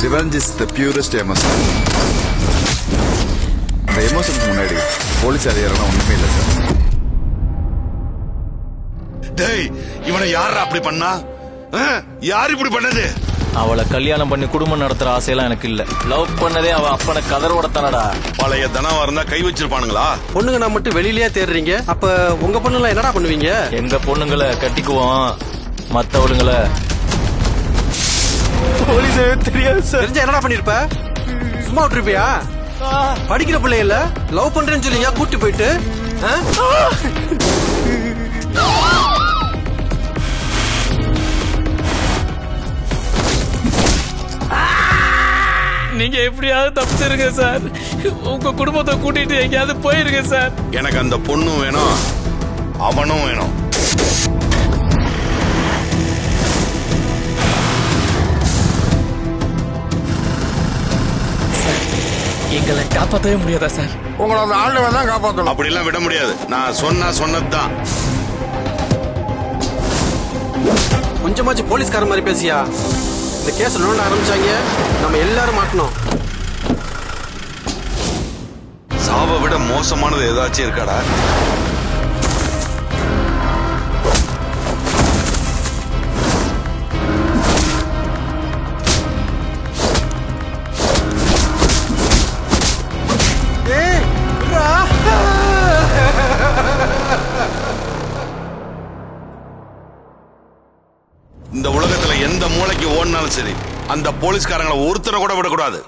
Revenge is the purest emotion. அந்த எமோஷனுக்கு முன்னாடி police அதிகாரம் ஒண்ணுமே இல்லை சார். டேய், இவனை யாரா அப்படி பண்ணா? யார் இப்படி பண்ணது? அவளை கல்யாணம் பண்ணி குடும்பம் நடத்துற ஆசையெல்லாம் எனக்கு இல்ல. லவ் பண்ணதே அவ அப்பனை கதரோட தானடா. பழைய தனவா இருந்தா கை வச்சிருப்பானுங்களா? பொண்ணுங்க நான் மட்டும் வெளியிலேயே தேடுறீங்க. அப்ப உங்க பொண்ணுங்களா என்னடா பண்ணுவீங்க? எங்க பொண்ணுங்களை கட்டிக்குவோம், மத்தவளுங்களை போலீஸ் தெரியாது சார். தெரிஞ்சா என்னடா பண்ணிருப்ப? சும்மா விட்டுருப்பியா? படிக்கிற பிள்ளை இல்ல, லவ் பண்றேன்னு சொல்லியா கூட்டி போயிட்டு? நீங்க எப்படியாவது தப்பிச்சிருங்க சார். உங்க குடும்பத்தை கூட்டிட்டு எங்கேயாவது போயிருங்க சார். எனக்கு அந்த பொண்ணும் வேணும், அவனும் வேணும். எங்களை காப்பாற்றவே முடியாதா சார்? உங்களை அந்த ஆண்டவன் தான் காப்பாற்றணும். அப்படி எல்லாம் விட முடியாது. நான் சொன்னதுதான். கொஞ்சமாச்சு போலீஸ்கார மாதிரி பேசியா? இந்த கேஸ் நோண்ட ஆரம்பிச்சாங்க, நம்ம எல்லாரும் மாட்டணும். சாவை விட மோசமானது ஏதாச்சும் இருக்காடா? இந்த உலகத்துல எந்த மூளைக்கு ஓடினாலும் சரி, அந்த போலீஸ்காரங்களை ஒருத்தரை கூட விடக்கூடாது.